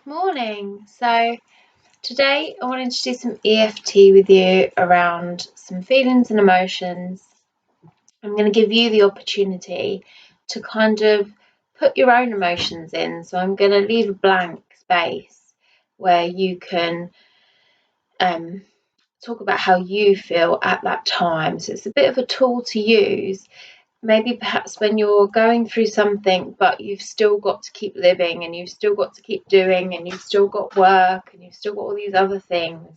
Morning. So today I wanted to do some EFT with you around some feelings and emotions. I'm going to give you the opportunity to kind of put your own emotions in. So I'm going to leave a blank space where you can talk about how you feel at that time. So it's a bit of a tool to use. Maybe perhaps when you're going through something, but you've still got to keep living and you've still got to keep doing and you've still got work and you've still got all these other things.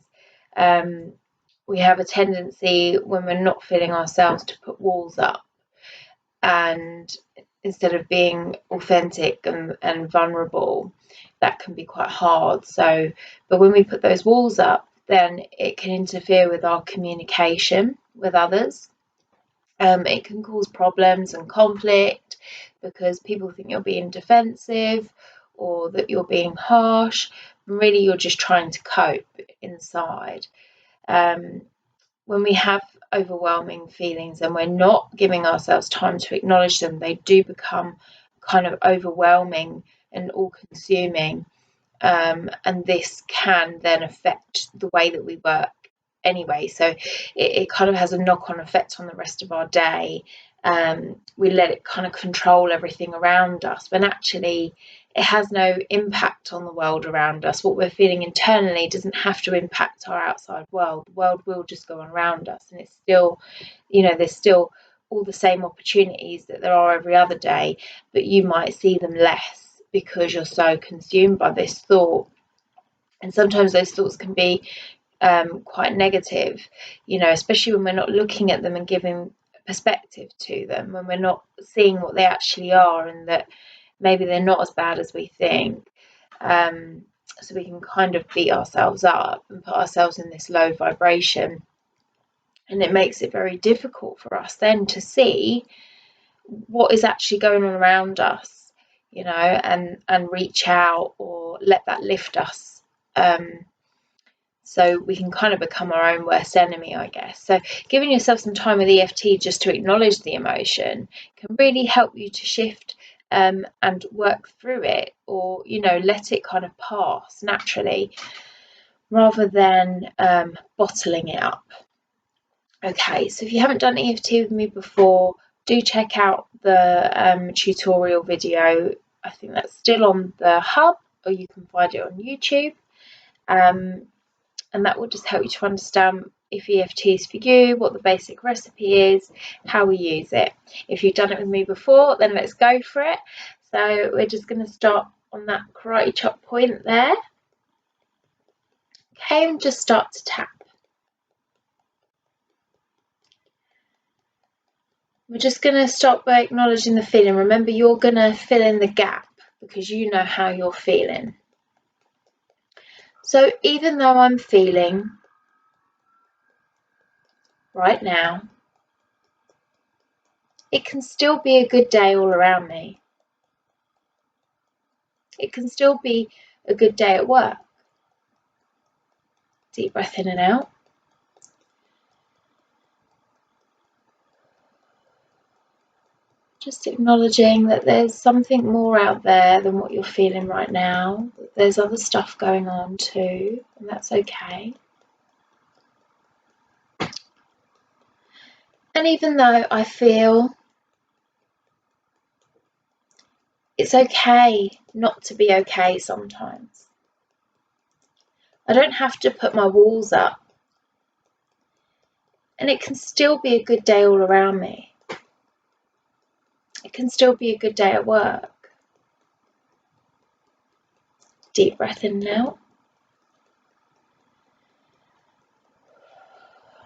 We have a tendency when we're not feeling ourselves to put walls up, and instead of being authentic and vulnerable, that can be quite hard. But when we put those walls up, then it can interfere with our communication with others. It can cause problems and conflict because people think you're being defensive or that you're being harsh. Really, you're just trying to cope inside. When we have overwhelming feelings and we're not giving ourselves time to acknowledge them, they do become kind of overwhelming and all-consuming. And this can then affect the way that we work anyway. So it kind of has a knock-on effect on the rest of our day. We let it kind of control everything around us, when actually it has no impact on the world around us. What we're feeling internally doesn't have to impact our outside world. The world will just go on around us, and it's still, there's still all the same opportunities that there are every other day, but you might see them less because you're so consumed by this thought. And sometimes those thoughts can be quite negative, especially when we're not looking at them and giving perspective to them, when we're not seeing what they actually are and that maybe they're not as bad as we think. So we can kind of beat ourselves up and put ourselves in this low vibration. And it makes it very difficult for us then to see what is actually going on around us, and reach out or let that lift us. So we can kind of become our own worst enemy, I guess. So giving yourself some time with EFT just to acknowledge the emotion can really help you to shift and work through it, or, let it kind of pass naturally rather than bottling it up. Okay, so if you haven't done EFT with me before, do check out the tutorial video. I think that's still on the hub, or you can find it on YouTube. And that will just help you to understand if EFT is for you, what the basic recipe is, how we use it. If you've done it with me before, then let's go for it. So we're just going to start on that karate chop point there. Okay, and just start to tap. We're just going to start by acknowledging the feeling. Remember, you're going to fill in the gap because you know how you're feeling. So even though I'm feeling right now, it can still be a good day all around me. It can still be a good day at work. Deep breath in and out. Just acknowledging that there's something more out there than what you're feeling right now. There's other stuff going on too, and that's okay. And even though I feel it's okay not to be okay sometimes, I don't have to put my walls up, and it can still be a good day all around me. It can still be a good day at work. Deep breath in and out.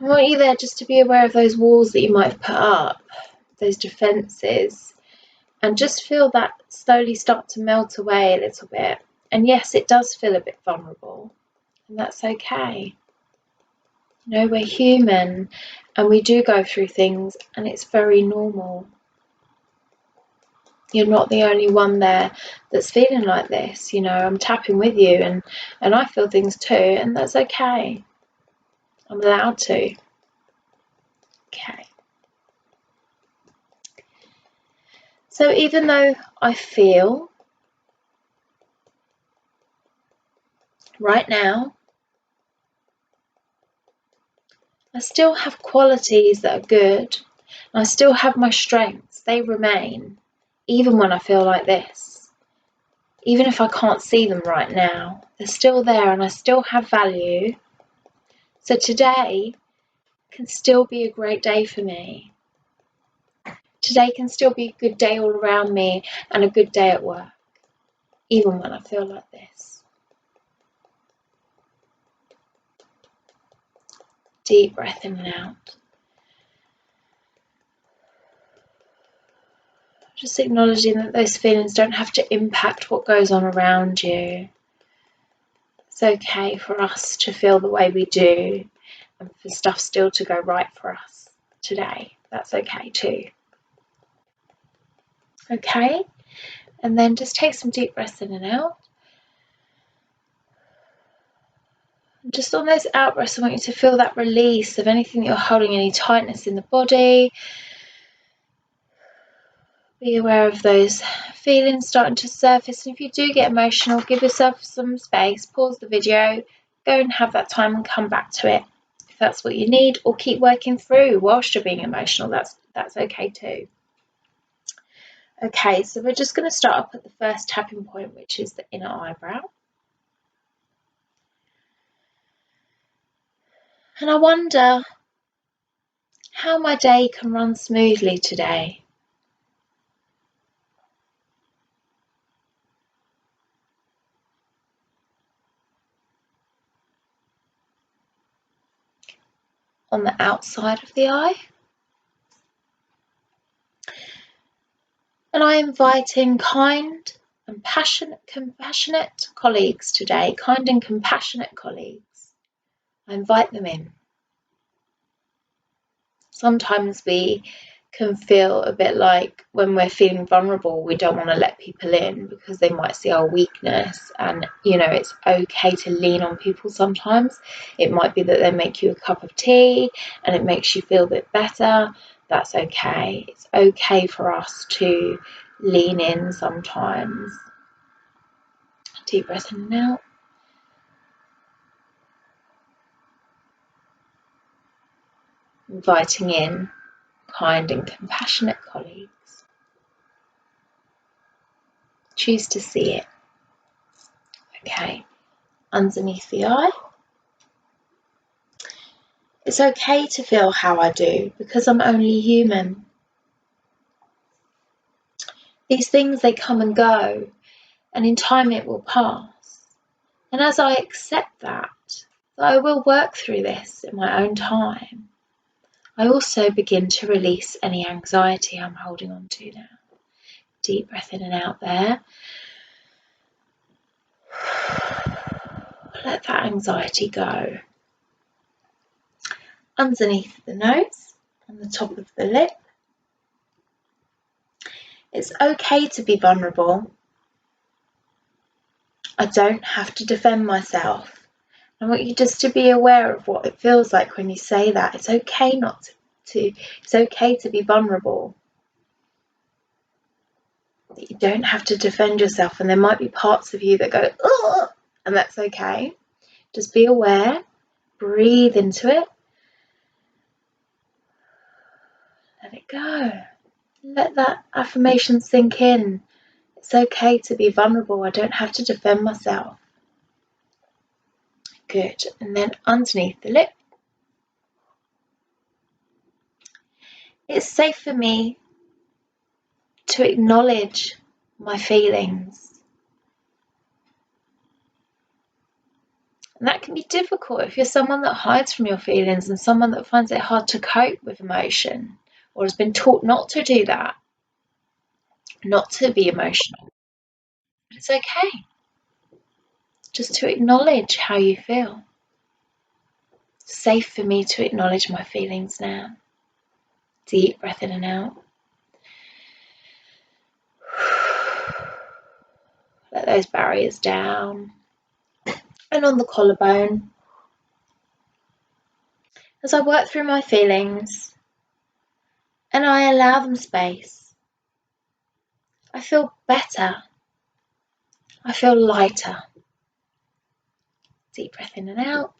I want you there just to be aware of those walls that you might have put up, those defences, and just feel that slowly start to melt away a little bit. And yes, it does feel a bit vulnerable, and that's okay. We're human and we do go through things, and it's very normal. You're not the only one there that's feeling like this. I'm tapping with you, and I feel things too, and that's okay. I'm allowed to. Okay. So even though I feel Right now, I still have qualities that are good. And I still have my strengths. They remain, even when I feel like this. Even if I can't see them right now, they're still there and I still have value. So today can still be a great day for me. Today can still be a good day all around me and a good day at work, even when I feel like this. Deep breath in and out. Just acknowledging that those feelings don't have to impact what goes on around you. It's okay for us to feel the way we do and for stuff still to go right for us today. That's okay too. Okay, and then just take some deep breaths in and out. And just on those out breaths, I want you to feel that release of anything that you're holding, any tightness in the body. Be aware of those feelings starting to surface. And if you do get emotional, give yourself some space, pause the video, go and have that time and come back to it if that's what you need, or keep working through whilst you're being emotional. That's okay too. Okay, so we're just going to start up at the first tapping point, which is the inner eyebrow. And I wonder how my day can run smoothly today. On the outside of the eye. And I invite in kind and compassionate colleagues today, kind and compassionate colleagues. I invite them in. Sometimes we can feel a bit like when we're feeling vulnerable, we don't want to let people in because they might see our weakness. And, it's okay to lean on people sometimes. It might be that they make you a cup of tea and it makes you feel a bit better. That's okay. It's okay for us to lean in sometimes. Deep breath in and out. Inviting in kind and compassionate colleagues. Choose to see it. Okay, underneath the eye. It's okay to feel how I do because I'm only human. These things, they come and go, and in time it will pass. And as I accept that I will work through this in my own time, I also begin to release any anxiety I'm holding on to now. Deep breath in and out there. Let that anxiety go. Underneath the nose, on the top of the lip. It's okay to be vulnerable. I don't have to defend myself. I want you just to be aware of what it feels like when you say that. It's okay it's okay to be vulnerable. You don't have to defend yourself, and there might be parts of you that go, oh, and that's okay. Just be aware, breathe into it, let it go. Let that affirmation sink in. It's okay to be vulnerable. I don't have to defend myself. Good. And then underneath the lip, it's safe for me to acknowledge my feelings. And that can be difficult if you're someone that hides from your feelings and someone that finds it hard to cope with emotion or has been taught not to do that, not to be emotional. But it's okay just to acknowledge how you feel. It's safe for me to acknowledge my feelings now. Deep breath in and out. Let those barriers down. And on the collarbone, as I work through my feelings and I allow them space, I feel better. I feel lighter. Deep breath in and out.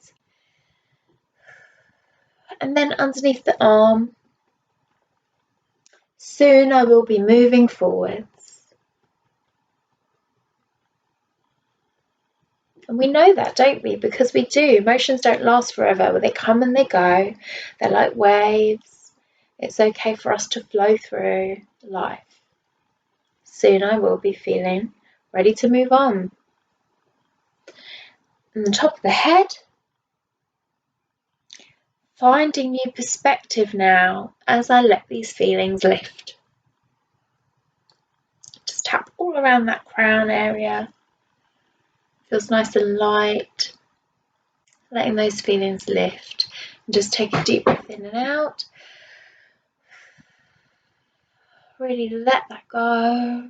And then underneath the arm. Soon I will be moving forwards. And we know that, don't we? Because we do. Emotions don't last forever. They come and they go. They're like waves. It's okay for us to flow through life. Soon I will be feeling ready to move on. And the top of the head. Finding new perspective now as I let these feelings lift. Just tap all around that crown area. Feels nice and light. Letting those feelings lift. And just take a deep breath in and out. Really let that go.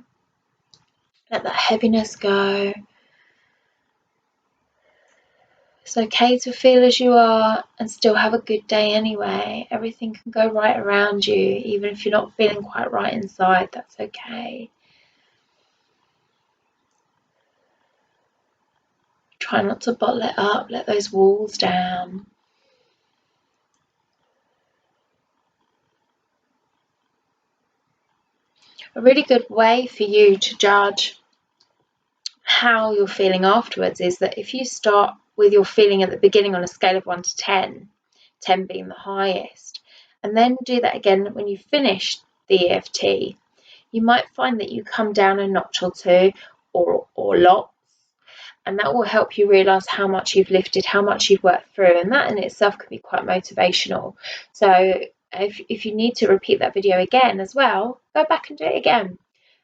Let that heaviness go. It's okay to feel as you are and still have a good day anyway. Everything can go right around you, even if you're not feeling quite right inside, that's okay. Try not to bottle it up, let those walls down. A really good way for you to judge how you're feeling afterwards is that if you start with your feeling at the beginning on a scale of 1 to 10, 10 being the highest, and then do that again when you finish the EFT, you might find that you come down a notch or two or lots, and that will help you realise how much you've lifted, how much you've worked through, and that in itself can be quite motivational. So if you need to repeat that video again as well, go back and do it again.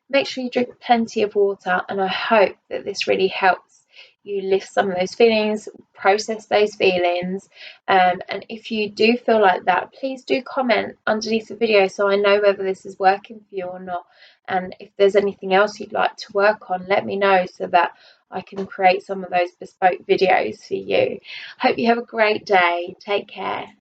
Make sure you drink plenty of water, and I hope that this really helps you lift some of those feelings, process those feelings, and if you do feel like that, please do comment underneath the video so I know whether this is working for you or not, and if there's anything else you'd like to work on, let me know so that I can create some of those bespoke videos for you. Hope you have a great day. Take care.